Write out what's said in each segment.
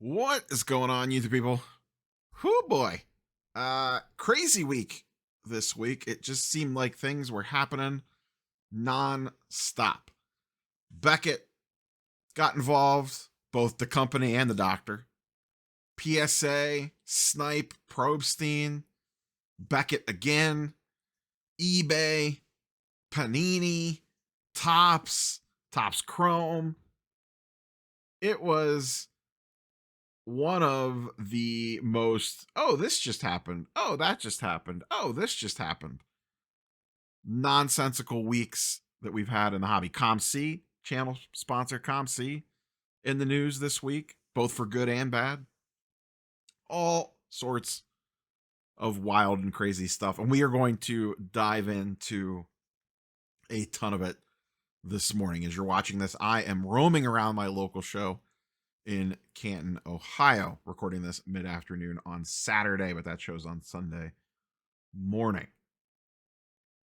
What is going on, YouTube people? Whoo boy. Crazy week this week. It just seemed like things were happening non-stop. Beckett got involved, both the company and the doctor. PSA, Snype, Probstein, Beckett again, eBay, Panini, Topps Chrome. It was one of the most, this just happened. Oh, that just happened. Oh, this just happened. Nonsensical weeks that we've had in the hobby. ComC, channel sponsor ComC, in the news this week, both for good and bad. All sorts of wild and crazy stuff. And we are going to dive into a ton of it this morning. As you're watching this, I am roaming around my local show in Canton, Ohio, recording this mid-afternoon on Saturday, but that show's on Sunday morning.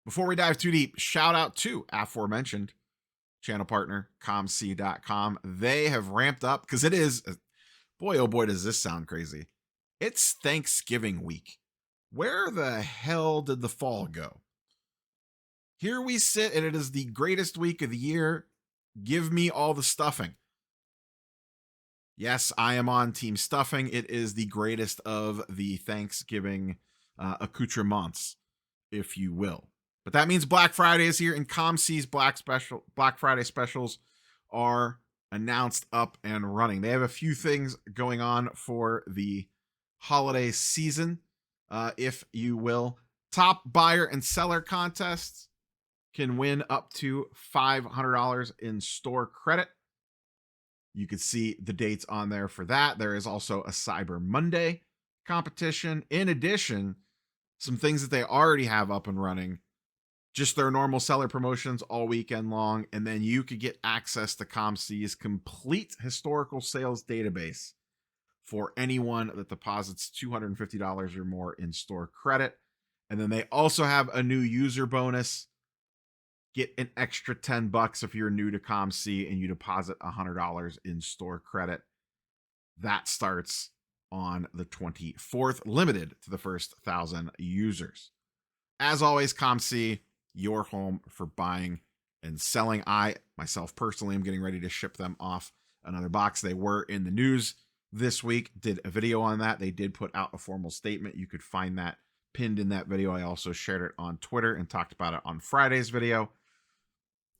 Before we dive too deep, shout out to aforementioned channel partner, comc.com. They have ramped up, because it is, boy, oh boy, does this sound crazy. It's Thanksgiving week. Where the hell did the fall go? Here we sit, and it is the greatest week of the year. Give me all the stuffing. Yes, I am on Team Stuffing. It is the greatest of the Thanksgiving accoutrements, if you will. But that means Black Friday is here, and ComC's Black Friday specials are announced, up and running. They have a few things going on for the holiday season, if you will. Top buyer and seller contests can win up to $500 in store credit. You can see the dates on there for that. There is also a Cyber Monday competition. In addition, some things that they already have up and running, just their normal seller promotions all weekend long. And then you could get access to ComC's complete historical sales database for anyone that deposits $250 or more in store credit. And then they also have a new user bonus. Get an extra $10 if you're new to ComC and you deposit $100 in store credit. That starts on the 24th, limited to the first 1,000 users. As always, ComC, your home for buying and selling. I, myself personally, am getting ready to ship them off another box. They were in the news this week, did a video on that. They did put out a formal statement. You could find that pinned in that video. I also shared it on Twitter and talked about it on Friday's video.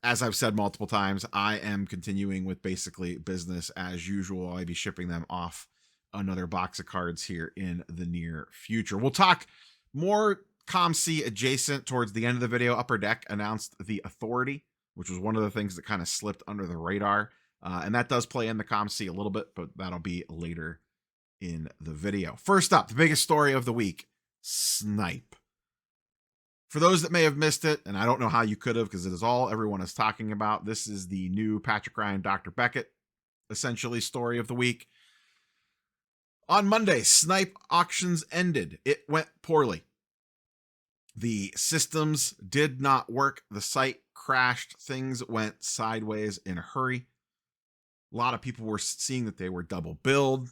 As I've said multiple times, I am continuing with basically business as usual. I'll be shipping them off another box of cards here in the near future. We'll talk more ComC adjacent towards the end of the video. Upper Deck announced the Authority, which was one of the things that kind of slipped under the radar. And that does play in the ComC a little bit, but that'll be later in the video. First up, the biggest story of the week, Snype. For those that may have missed it, and I don't know how you could have, because it is all everyone is talking about, this is the new Patrick Ryan, Dr. Beckett, essentially, story of the week. On Monday, Snype auctions ended. It went poorly. The systems did not work. The site crashed. Things went sideways in a hurry. A lot of people were seeing that they were double billed.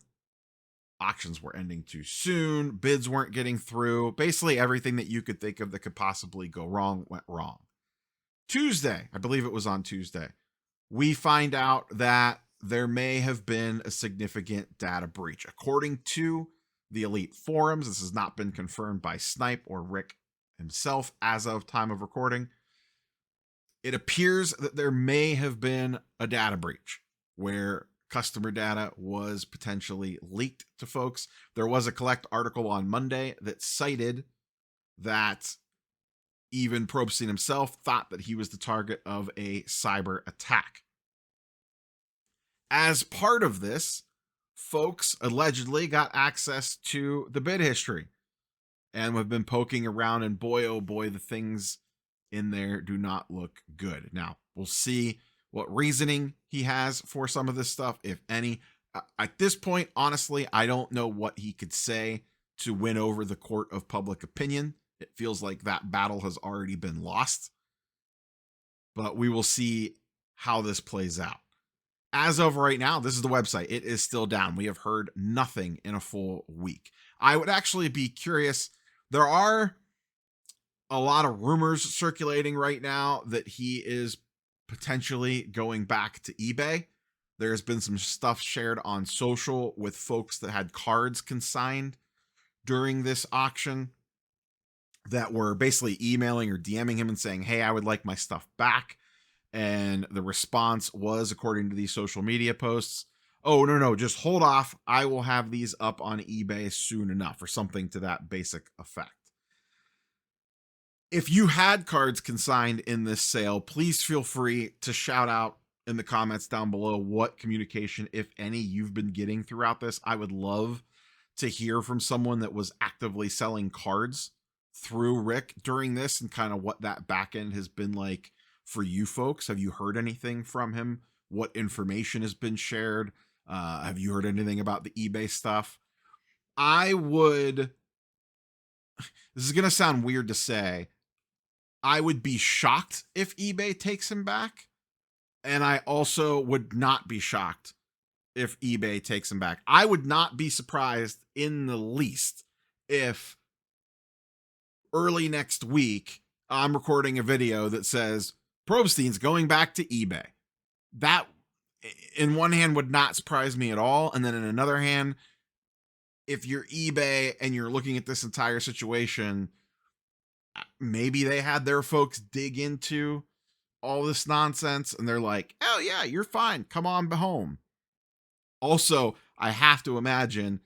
Auctions were ending too soon. Bids weren't getting through. Basically, everything that you could think of that could possibly go wrong went wrong. Tuesday, I believe it was on Tuesday, we find out that there may have been a significant data breach. According to the Elite forums, this has not been confirmed by Snype or Rick himself as of time of recording. It appears that there may have been a data breach where customer data was potentially leaked to folks. There was a Collect article on Monday that cited that even Probstein himself thought that he was the target of a cyber attack. As part of this, folks allegedly got access to the bid history and have been poking around, and boy, oh boy, the things in there do not look good. Now, we'll see what reasoning he has for some of this stuff, if any. At this point, honestly, I don't know what he could say to win over the court of public opinion. It feels like that battle has already been lost. But we will see how this plays out. As of right now, this is the website. It is still down. We have heard nothing in a full week. I would actually be curious. There are a lot of rumors circulating right now that he is potentially going back to eBay. There's been some stuff shared on social with folks that had cards consigned during this auction that were basically emailing or DMing him and saying, hey, I would like my stuff back. And the response was, according to these social media posts, oh, no, just hold off. I will have these up on eBay soon enough, or something to that basic effect. If you had cards consigned in this sale, please feel free to shout out in the comments down below what communication, if any, you've been getting throughout this. I would love to hear from someone that was actively selling cards through Rick during this, and kind of what that back end has been like for you folks. Have you heard anything from him? What information has been shared? Have you heard anything about the eBay stuff? This is going to sound weird to say, I would be shocked if eBay takes him back. And I also would not be shocked if eBay takes him back. I would not be surprised in the least if early next week I'm recording a video that says Probstein's going back to eBay. That, in one hand, would not surprise me at all. And then in another hand, if you're eBay and you're looking at this entire situation, maybe they had their folks dig into all this nonsense and they're like, oh yeah, you're fine. Come on home. Also, I have to imagine,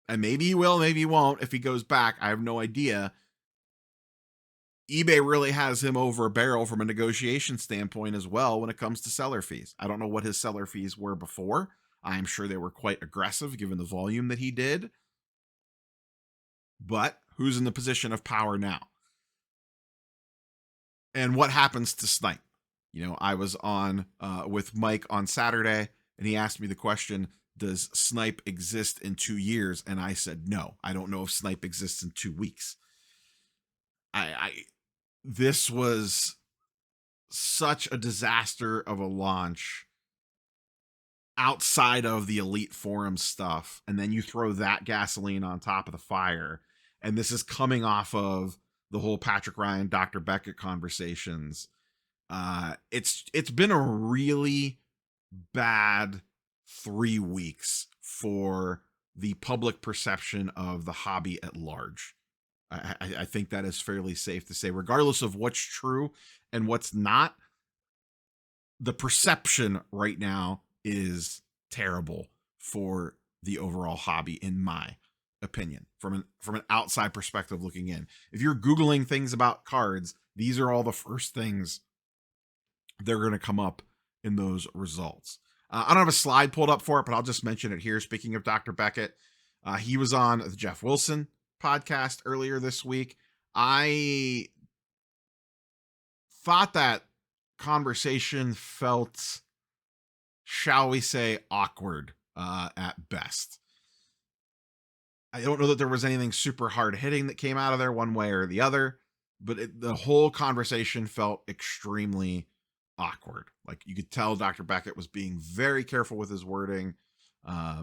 and maybe he will, maybe he won't, if he goes back, I have no idea, eBay really has him over a barrel from a negotiation standpoint as well when it comes to seller fees. I don't know what his seller fees were before. I'm sure they were quite aggressive given the volume that he did. But who's in the position of power now? And what happens to Snype? You know, I was on with Mike on Saturday, and he asked me the question, does Snype exist in 2 years? And I said, no, I don't know if Snype exists in 2 weeks. This was such a disaster of a launch outside of the elite forum stuff. And then you throw that gasoline on top of the fire. And this is coming off of the whole Patrick Ryan, Dr. Beckett conversations. It's been a really bad 3 weeks for the public perception of the hobby at large. I think that is fairly safe to say, regardless of what's true and what's not. The perception right now is terrible for the overall hobby, in my opinion, from an outside perspective looking in. If you're Googling things about cards, these are all the first things they're going to come up in those results. I don't have a slide pulled up for it, but I'll just mention it here. Speaking of Dr. Beckett, he was on the Jeff Wilson podcast earlier this week. I thought that conversation felt, shall we say, awkward at best. I don't know that there was anything super hard hitting that came out of there one way or the other, but the whole conversation felt extremely awkward. Like, you could tell Dr. Beckett was being very careful with his wording.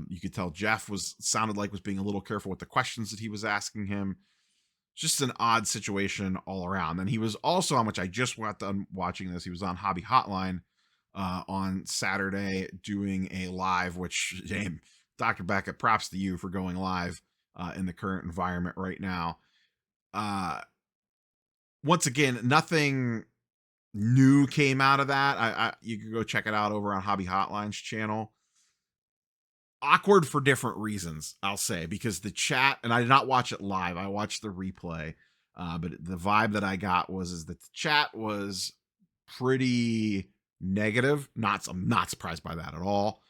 You could tell Jeff sounded like was being a little careful with the questions that he was asking him. Just an odd situation all around. And he was also, on which I just got done watching this, he was on Hobby Hotline on Saturday doing a live, which, Dr. Beckett, props to you for going live in the current environment right now. Once again, nothing new came out of that. You can go check it out over on Hobby Hotline's channel. Awkward for different reasons, I'll say, because the chat, and I did not watch it live, I watched the replay, but the vibe that I got was that the chat was pretty negative. I'm not surprised by that at all.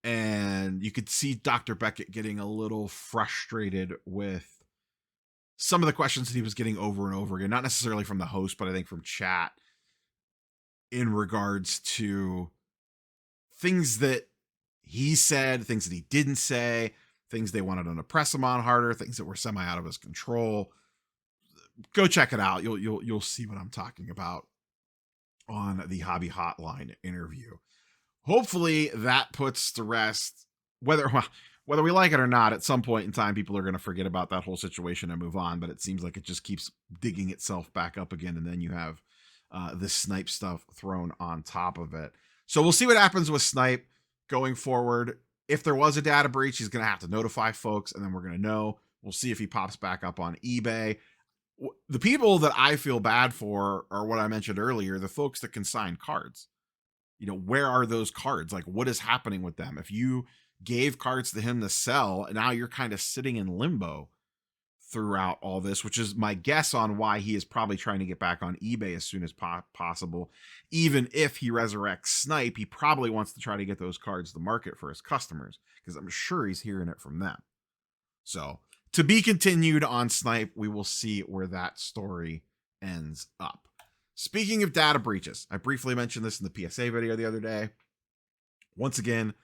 And you could see Dr. Beckett getting a little frustrated with some of the questions that he was getting over and over again, not necessarily from the host, but I think from chat, in regards to things that he said, things that he didn't say, things they wanted him to press him on harder, things that were semi out of his control. Go check it out. You'll see what I'm talking about on the Hobby Hotline interview. hopefully that puts to rest whether we like it or not. At some point in time, people are going to forget about that whole situation and move on. But it seems like it just keeps digging itself back up again, and then you have this Snype stuff thrown on top of it. So we'll see what happens with Snype going forward. If there was a data breach, he's going to have to notify folks, and then we're going to know. We'll see if he pops back up on eBay. The people that I feel bad for are what I mentioned earlier, the folks that can sign cards. You know, where are those cards? Like, what is happening with them? If you gave cards to him to sell, and now you're kind of sitting in limbo throughout all this, which is my guess on why he is probably trying to get back on eBay as soon as possible. Even if he resurrects Snype, he probably wants to try to get those cards to market for his customers, because I'm sure he's hearing it from them. So to be continued on Snype. We will see where that story ends up. Speaking of data breaches, I briefly mentioned this in the PSA video the other day. Once again,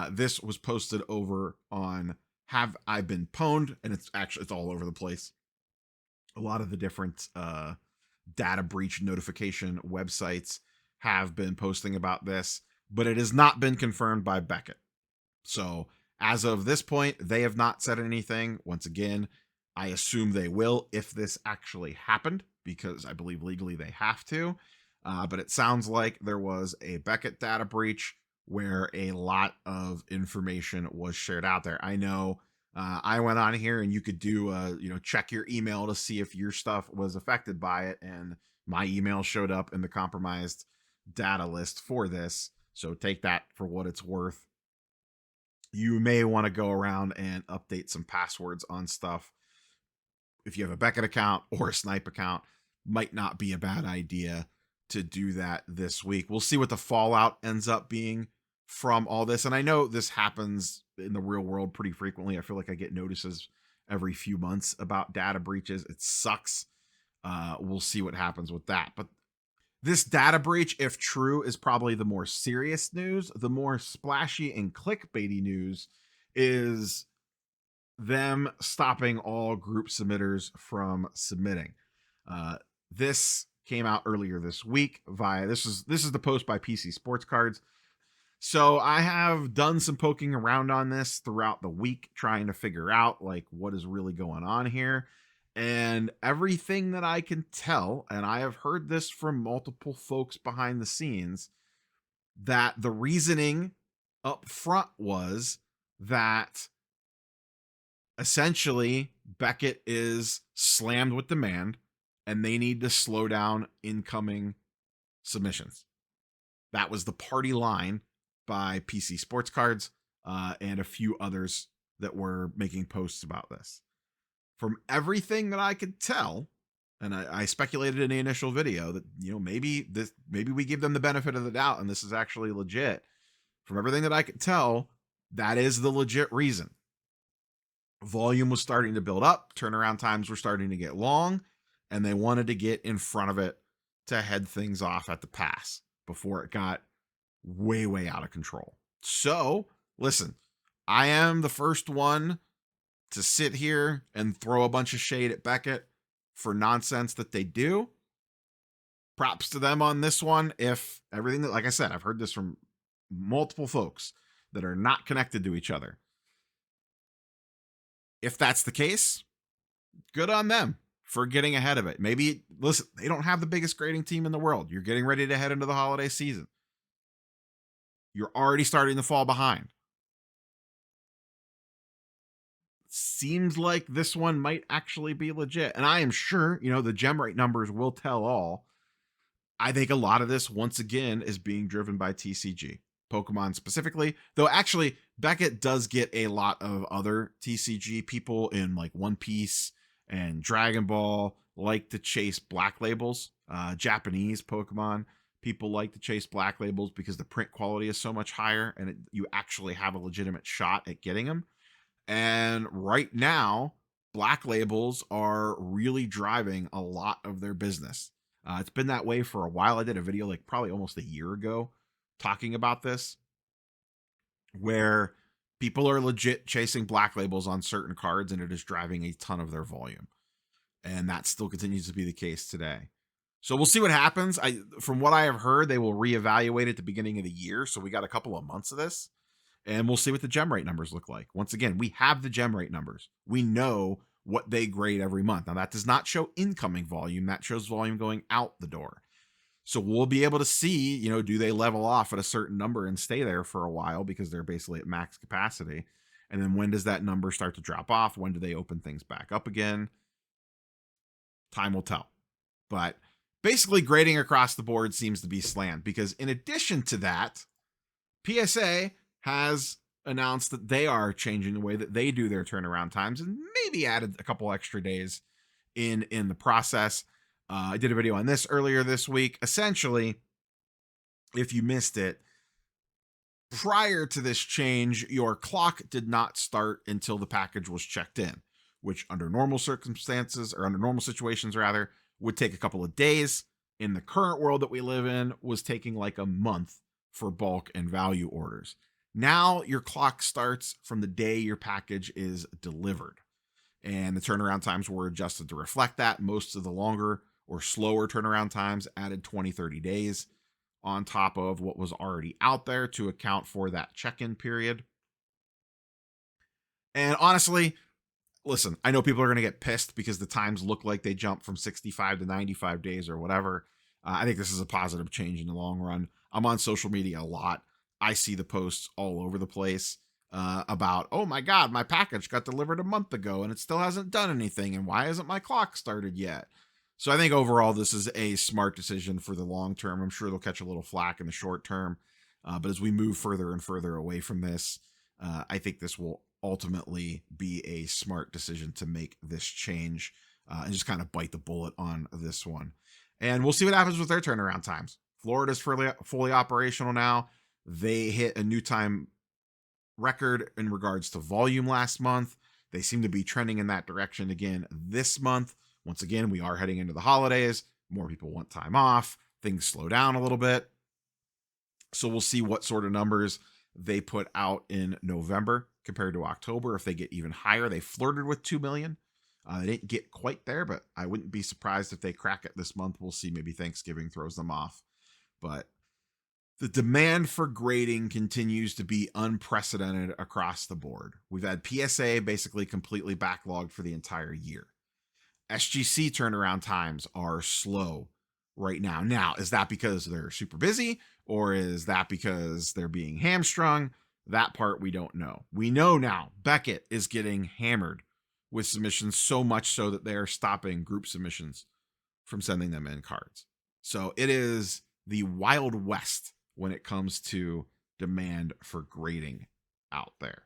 this was posted over on Have I Been Pwned, and it's all over the place. A lot of the different data breach notification websites have been posting about this, but it has not been confirmed by Beckett. So as of this point, they have not said anything. Once again, I assume they will if this actually happened, because I believe legally they have to. But it sounds like there was a Beckett data breach where a lot of information was shared out there. I know I went on here and you could do, check your email to see if your stuff was affected by it. And my email showed up in the compromised data list for this. So take that for what it's worth. You may want to go around and update some passwords on stuff. If you have a Beckett account or a Snype account, might not be a bad idea to do that this week. We'll see what the fallout ends up being from all this. And I know this happens in the real world pretty frequently. I feel like I get notices every few months about data breaches. It sucks. We'll see what happens with that. But this data breach, if true, is probably the more serious news. The more splashy and clickbaity news is them stopping all group submitters from submitting. This came out earlier this week via this is the post by PC Sports Cards. So I have done some poking around on this throughout the week, trying to figure out like what is really going on here. And everything that I can tell, and I have heard this from multiple folks behind the scenes, that the reasoning up front was that essentially Beckett is slammed with demand and they need to slow down incoming submissions. That was the party line by PC Sports Cards and a few others that were making posts about this. From everything that I could tell, and I speculated in the initial video that, maybe we give them the benefit of the doubt and this is actually legit. From everything that I could tell, that is the legit reason. Volume was starting to build up, turnaround times were starting to get long, and they wanted to get in front of it to head things off at the pass before it got way, way out of control. So, listen, I am the first one to sit here and throw a bunch of shade at Beckett for nonsense that they do. Props to them on this one. If everything that, like I said, I've heard this from multiple folks that are not connected to each other. If that's the case, good on them for getting ahead of it. Maybe, listen, they don't have the biggest grading team in the world. You're getting ready to head into the holiday season. You're already starting to fall behind. Seems like this one might actually be legit. And I am sure, the gem rate numbers will tell all. I think a lot of this, once again, is being driven by TCG. Pokemon specifically. Though actually, Beckett does get a lot of other TCG people in like One Piece and Dragon Ball like to chase black labels. Japanese Pokemon people like to chase black labels because the print quality is so much higher and you actually have a legitimate shot at getting them. And right now, black labels are really driving a lot of their business. It's been that way for a while. I did a video like probably almost a year ago talking about this, where people are legit chasing black labels on certain cards and it is driving a ton of their volume. And that still continues to be the case today. So we'll see what happens. From what I have heard, they will reevaluate at the beginning of the year. So we got a couple of months of this, and we'll see what the gem rate numbers look like. Once again, we have the gem rate numbers. We know what they grade every month. Now, that does not show incoming volume. That shows volume going out the door. So we'll be able to see, do they level off at a certain number and stay there for a while because they're basically at max capacity? And then when does that number start to drop off? When do they open things back up again? Time will tell. But basically, grading across the board seems to be slammed because in addition to that, PSA has announced that they are changing the way that they do their turnaround times and maybe added a couple extra days in the process. I did a video on this earlier this week. Essentially, if you missed it, prior to this change, your clock did not start until the package was checked in, which under normal circumstances, or under normal situations rather, would take a couple of days. In the current world that we live in, was taking like a month for bulk and value orders. Now your clock starts from the day your package is delivered, and the turnaround times were adjusted to reflect that. Most of the longer or slower turnaround times added 20-30 days on top of what was already out there to account for that check-in period. And honestly, listen, I know people are going to get pissed because the times look like they jump from 65 to 95 days or whatever. I think this is a positive change in the long run. I'm on social media a lot. I see the posts all over the place about, oh my God, my package got delivered a month ago and it still hasn't done anything. And why hasn't my clock started yet? So I think overall, this is a smart decision for the long term. I'm sure they'll catch a little flack in the short term. But as we move further and further away from this, I think this will ultimately be a smart decision to make this change and just kind of bite the bullet on this one. And we'll see what happens with their turnaround times. Florida's fully operational now. They hit a new time record in regards to volume last month. They seem to be trending in that direction again this month. Once again, we are heading into the holidays. More people want time off. Things slow down a little bit. So we'll see what sort of numbers they put out in November compared to October. If they get even higher, they flirted with 2 million. They didn't get quite there, but I wouldn't be surprised if they crack it this month. We'll see. Maybe Thanksgiving throws them off. But the demand for grading continues to be unprecedented across the board. We've had PSA basically completely backlogged for the entire year. SGC turnaround times are slow right now. Now, is that because they're super busy, or is that because they're being hamstrung? That part we don't know. We know now Beckett is getting hammered with submissions, so much so that they're stopping group submissions from sending them in cards. So it is the Wild West when it comes to demand for grading out there.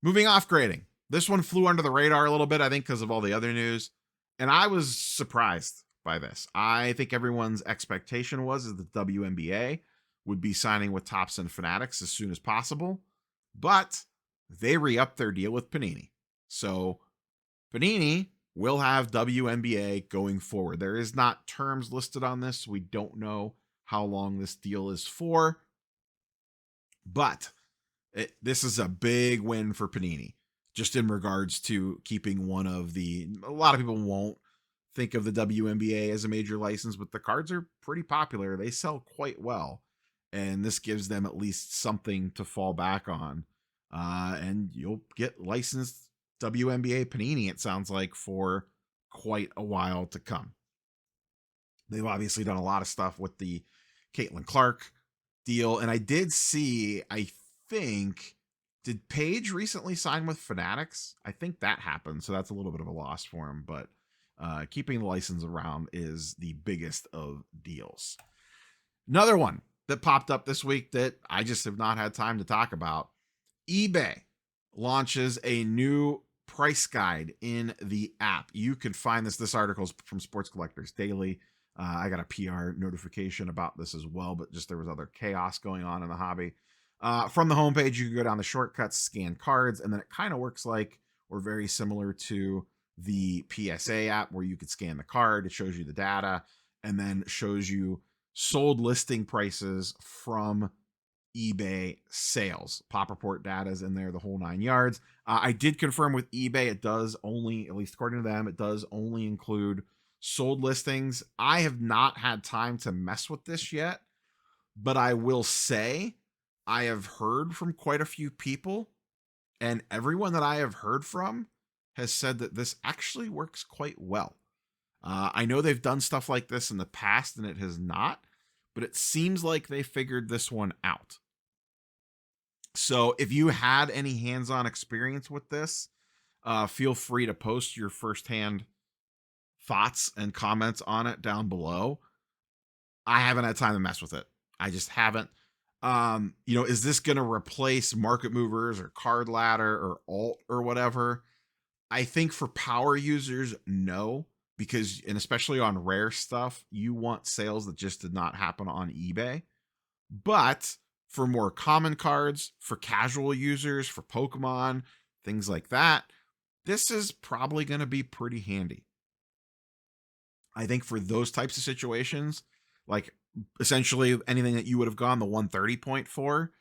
Moving off grading. This one flew under the radar a little bit, I think, because of all the other news. And I was surprised by this. I think everyone's expectation was that the WNBA would be signing with Topps and Fanatics as soon as possible. But they re-upped their deal with Panini. So Panini will have WNBA going forward. There is not terms listed on this. We don't know how long this deal is for. But this is a big win for Panini, just in regards to keeping one of the, a lot of people won't think of the WNBA as a major license, but the cards are pretty popular. They sell quite well. And this gives them at least something to fall back on. And you'll get licensed WNBA Panini, it sounds like, for quite a while to come. They've obviously done a lot of stuff with the Caitlin Clark deal. And I did see, I think, did Paige recently sign with Fanatics? I think that happened. So that's a little bit of a loss for him. But keeping the license around is the biggest of deals. Another one that popped up this week that I just have not had time to talk about. eBay launches a new price guide in the app. You can find this article is from Sports Collectors Daily. I got a PR notification about this as well, but just there was other chaos going on in the hobby. From the homepage, you can go down the shortcuts, scan cards, and then it kind of works like, or very similar to the PSA app where you could scan the card. It shows you the data and then shows you sold listing prices from eBay sales. Pop report data is in there, the whole 9 yards. I did confirm with eBay, it does only, at least according to them, it does only include sold listings. I have not had time to mess with this yet, but I will say I have heard from quite a few people, and everyone that I have heard from has said that this actually works quite well. I know they've done stuff like this in the past and it has not, but it seems like they figured this one out. So if you had any hands-on experience with this, feel free to post your firsthand thoughts and comments on it down below. I haven't had time to mess with it. I just haven't. Is this going to replace market movers or card ladder or alt or whatever? I think for power users, no, because, and especially on rare stuff, you want sales that just did not happen on eBay. But for more common cards, for casual users, for Pokemon, things like that, this is probably going to be pretty handy. I think for those types of situations, like essentially anything that you would have gone the 130 point for,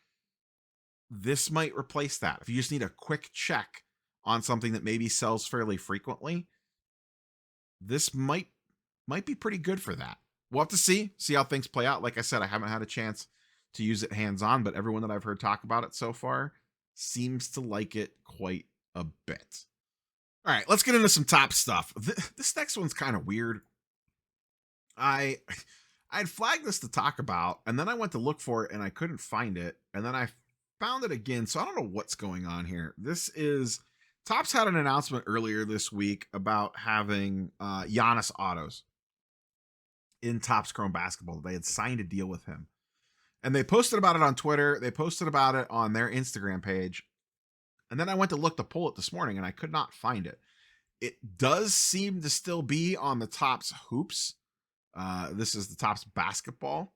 this might replace that. If you just need a quick check on something that maybe sells fairly frequently, this might be pretty good for that. We'll have to see how things play out. Like I said, I haven't had a chance to use it hands-on, but everyone that I've heard talk about it so far seems to like it quite a bit. All right, let's get into some top stuff. This next one's kind of weird. I'd flagged this to talk about, and then I went to look for it and I couldn't find it, and then I found it again, so I don't know what's going on here. This is Topps had an announcement earlier this week about having Giannis autos in Topps Chrome Basketball. They had signed a deal with him. And they posted about it on Twitter. They posted about it on their Instagram page. And then I went to look to pull it this morning, and I could not find it. It does seem to still be on the Topps Hoops. This is the Topps Basketball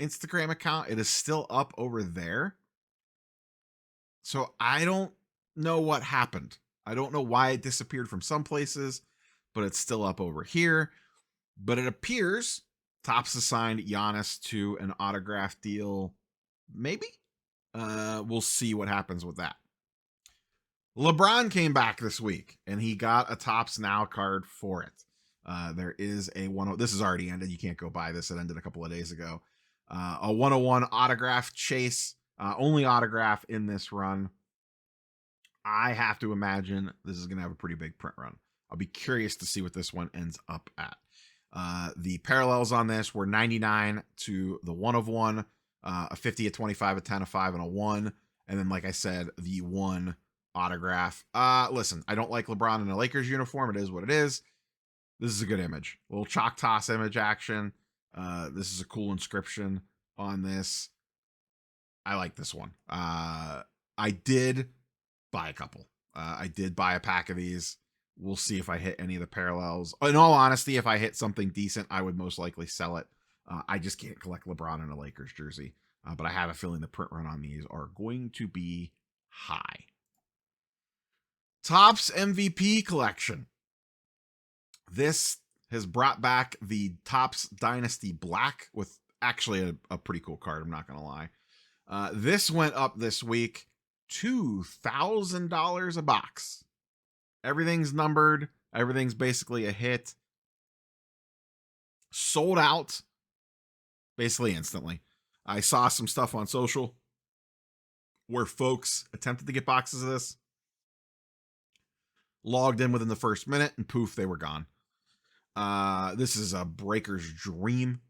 Instagram account. It is still up over there. So I don't know what happened. I don't know why it disappeared from some places, but it's still up over here. But it appears Topps assigned Giannis to an autograph deal. Maybe. We'll see what happens with that. LeBron came back this week, and he got a Topps Now card for it. There is a this is already ended. You can't go buy this. It ended a couple of days ago. A 101 autograph chase. Only autograph in this run. I have to imagine this is going to have a pretty big print run. I'll be curious to see what this one ends up at. The parallels on this were 99 to the 1 of 1, a 50, a 25, a 10, a 5, and a 1. And then, like I said, the 1 autograph. Listen, I don't like LeBron in a Lakers uniform. It is what it is. This is a good image. A little chalk toss image action. This is a cool inscription on this. I like this one. I did buy a couple. I did buy a pack of these. We'll see if I hit any of the parallels. In all honesty, if I hit something decent, I would most likely sell it. I just can't collect LeBron in a Lakers jersey. But I have a feeling the print run on these are going to be high. Topps MVP collection. This has brought back the Topps Dynasty Black with actually a pretty cool card. I'm not going to lie. This went up this week. $2,000 a box. Everything's numbered. Everything's basically a hit. Sold out basically instantly. I saw some stuff on social where folks attempted to get boxes of this, logged in within the first minute, and poof, they were gone. This is a breaker's dream,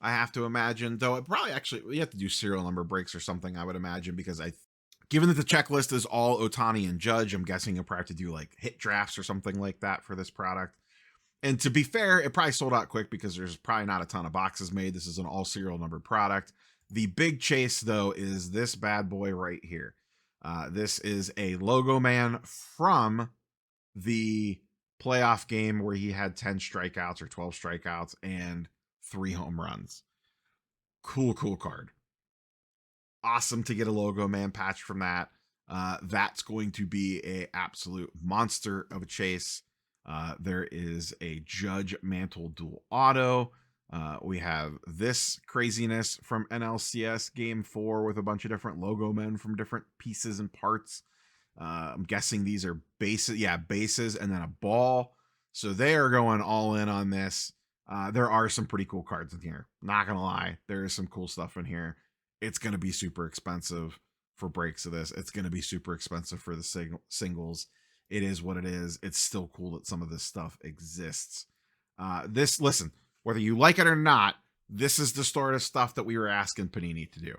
I have to imagine. Though it probably you have to do serial number breaks or something, I would imagine, because given that the checklist is all Ohtani and Judge, I'm guessing you'll probably have to do like hit drafts or something like that for this product. And to be fair, it probably sold out quick because there's probably not a ton of boxes made. This is an all serial numbered product. The big chase, though, is this bad boy right here. This is a logo man from the playoff game where he had 10 strikeouts or 12 strikeouts and 3 home runs. Cool card. Awesome to get a logo man patch from that. That's going to be a absolute monster of a chase. There is a Judge Mantle dual auto. We have this craziness from NLCS Game 4 with a bunch of different logo men from different pieces and parts. I'm guessing these are bases. Yeah, bases and then a ball. So they are going all in on this. There are some pretty cool cards in here. Not going to lie. There is some cool stuff in here. It's going to be super expensive for breaks of this. It's going to be super expensive for the singles. It is what it is. It's still cool that some of this stuff exists. Listen, whether you like it or not, this is the sort of stuff that we were asking Panini to do.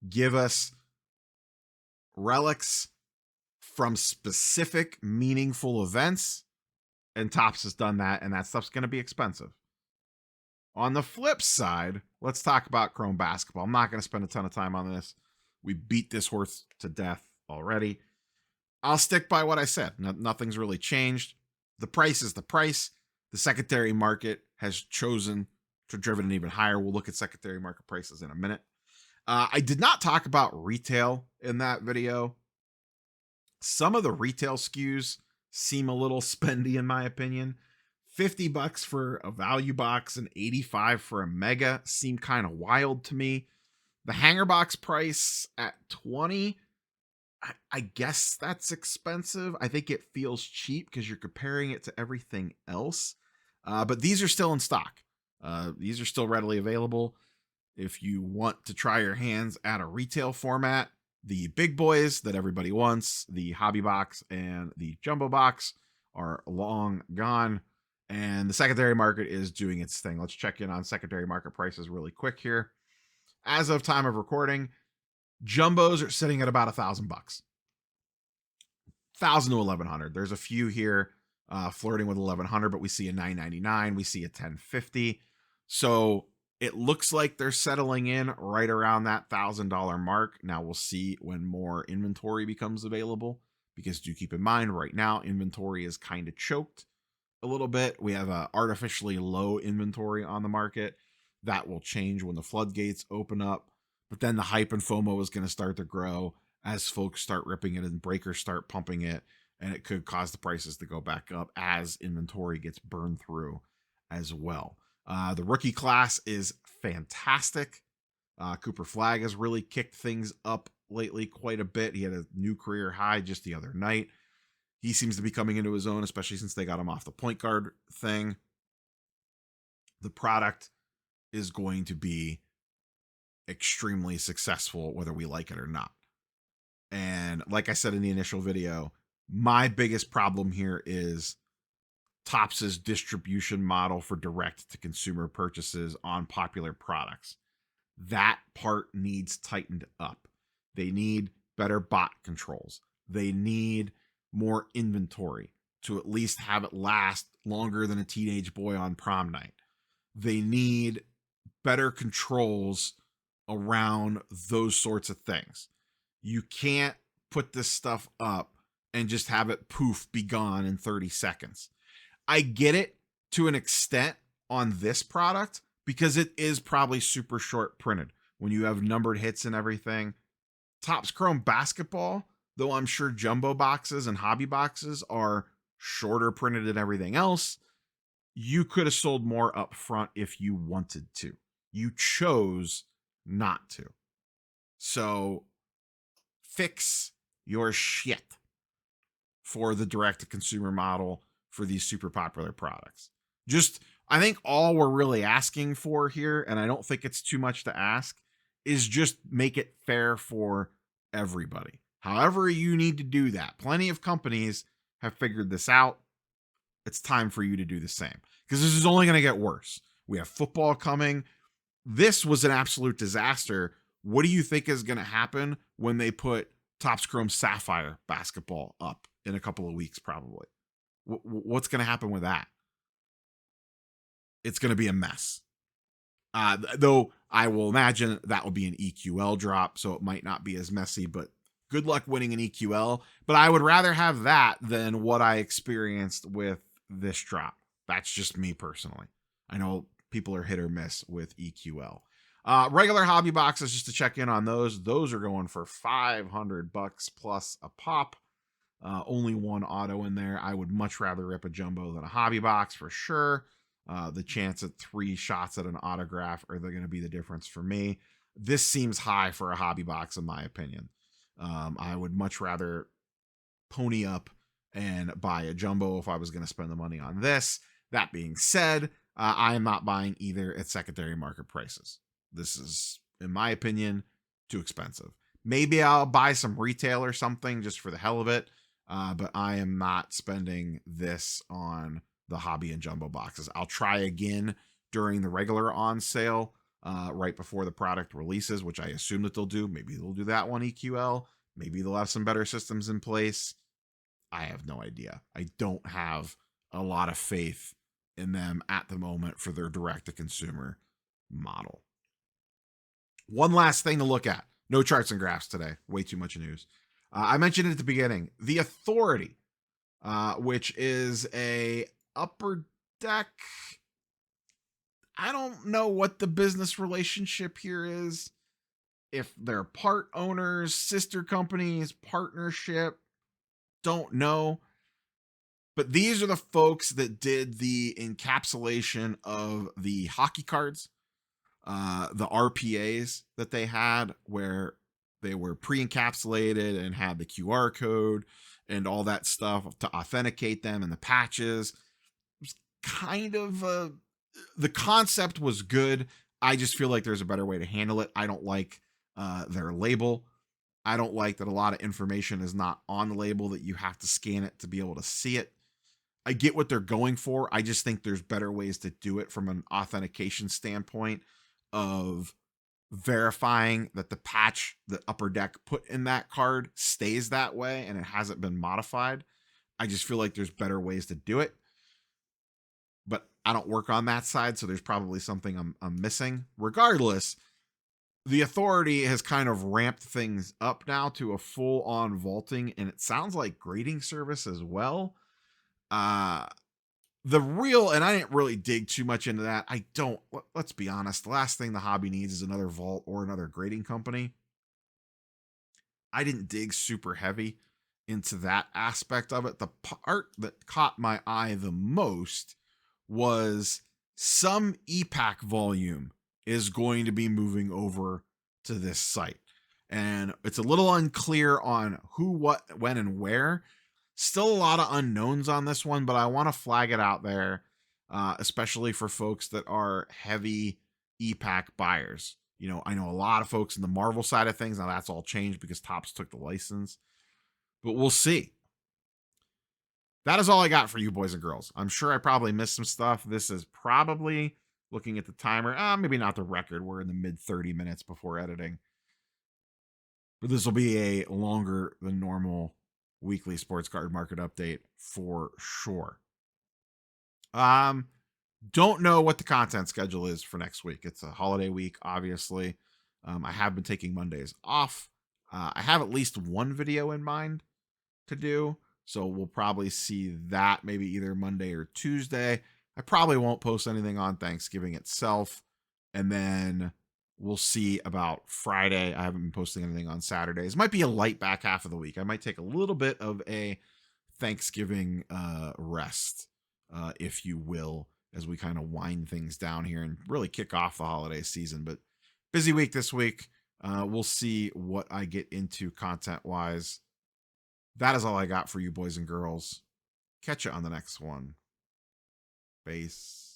Give us relics from specific meaningful events, and Topps has done that, and that stuff's going to be expensive. On the flip side, let's talk about Chrome Basketball. I'm not going to spend a ton of time on this. We beat this horse to death already. I'll stick by what I said. Nothing's really changed. The price is the price. The secondary market has chosen to driven it even higher. We'll look at secondary market prices in a minute. I did not talk about retail in that video. Some of the retail SKUs seem a little spendy in my opinion. $50 for a value box and $85 for a mega seem kind of wild to me. The hanger box price at $20, I guess that's expensive. I think it feels cheap because you're comparing it to everything else. But these are still in stock. These are still readily available. If you want to try your hands at a retail format, the big boys that everybody wants, the hobby box and the jumbo box, are long gone. And the secondary market is doing its thing. Let's check in on secondary market prices really quick here. As of time of recording, jumbos are sitting at about $1,000, $1,000 to $1,100. There's a few here flirting with $1,100, but we see a $999, we see a $1,050. So it looks like they're settling in right around that $1,000 mark. Now we'll see when more inventory becomes available, because do keep in mind right now inventory is kind of choked a little bit. We have a artificially low inventory on the market. That will change when the floodgates open up. But then the hype and FOMO is going to start to grow as folks start ripping it and breakers start pumping it. And it could cause the prices to go back up as inventory gets burned through as well. The rookie class is fantastic. Cooper Flagg has really kicked things up lately quite a bit. He had a new career high just the other night. He seems to be coming into his own, especially since they got him off the point guard thing. The product is going to be extremely successful, whether we like it or not. And like I said in the initial video, my biggest problem here is Topps' distribution model for direct to consumer purchases on popular products. That part needs tightened up. They need better bot controls. They need more inventory to at least have it last longer than a teenage boy on prom night. They need better controls around those sorts of things. You can't put this stuff up and just have it poof, be gone in 30 seconds. I get it to an extent on this product because it is probably super short printed when you have numbered hits and everything. Topps Chrome Basketball, though I'm sure jumbo boxes and hobby boxes are shorter printed than everything else, you could have sold more up front if you wanted to. You chose not to. So fix your shit for the direct-to-consumer model for these super popular products. I think all we're really asking for here, and I don't think it's too much to ask, is just make it fair for everybody. However you need to do that. Plenty of companies have figured this out. It's time for you to do the same, because this is only going to get worse. We have football coming. This was an absolute disaster. What do you think is going to happen when they put Topps Chrome Sapphire basketball up in a couple of weeks, probably? What's going to happen with that? It's going to be a mess. Though I will imagine that will be an EQL drop, so it might not be as messy, but good luck winning an EQL. But I would rather have that than what I experienced with this drop. That's just me personally. I know people are hit or miss with EQL. Regular hobby boxes, just to check in on those. Those are going for $500 plus a pop. Only one auto in there. I would much rather rip a jumbo than a hobby box for sure. The chance at 3 shots at an autograph are going to be the difference for me. This seems high for a hobby box, in my opinion. I would much rather pony up and buy a jumbo if I was going to spend the money on this. That being said, I am not buying either at secondary market prices. This is, in my opinion, too expensive. Maybe I'll buy some retail or something just for the hell of it, but I am not spending this on the hobby and jumbo boxes. I'll try again during the regular on sale right before the product releases, which I assume that they'll do. Maybe they'll do that one EQL. Maybe they'll have some better systems in place. I have no idea. I don't have a lot of faith in them at the moment for their direct-to-consumer model. One last thing to look at. No charts and graphs today. Way too much news. I mentioned it at the beginning. The Authority, which is a upper deck. I don't know what the business relationship here is. If they're part owners, sister companies, partnership, don't know. But these are the folks that did the encapsulation of the hockey cards, the RPAs that they had, where they were pre-encapsulated and had the QR code and all that stuff to authenticate them, and the patches. It was kind of the concept was good. I just feel like there's a better way to handle it. I don't like their label. I don't like that a lot of information is not on the label, that you have to scan it to be able to see it. I get what they're going for. I just think there's better ways to do it from an authentication standpoint of verifying that the patch that Upper Deck put in that card stays that way and it hasn't been modified. I just feel like there's better ways to do it. But I don't work on that side, so there's probably something I'm missing. Regardless, the Authority has kind of ramped things up now to a full-on vaulting, and it sounds like grading service as well. The real, and I didn't really dig too much into that. Let's be honest. The last thing the hobby needs is another vault or another grading company. I didn't dig super heavy into that aspect of it. The part that caught my eye the most was some EPAC volume is going to be moving over to this site. And it's a little unclear on who, what, when, and where. Still a lot of unknowns on this one, but I want to flag it out there, especially for folks that are heavy EPAC buyers. You know, I know a lot of folks in the Marvel side of things. Now that's all changed because Topps took the license, but we'll see. That is all I got for you, boys and girls. I'm sure I probably missed some stuff. This is probably, looking at the timer, maybe not the record. We're in the mid 30 minutes before editing, but this will be a longer than normal weekly sports card market update for sure. Don't know what the content schedule is for next week. It's a holiday week, obviously. I have been taking Mondays off. I have at least one video in mind to do, so we'll probably see that maybe either Monday or Tuesday. I probably won't post anything on Thanksgiving itself, and then we'll see about Friday. I haven't been posting anything on Saturdays. Might be a light back half of the week. I might take a little bit of a Thanksgiving rest, if you will, as we kind of wind things down here and really kick off the holiday season. But busy week this week. We'll see what I get into content-wise. That is all I got for you, boys and girls. Catch you on the next one. Base.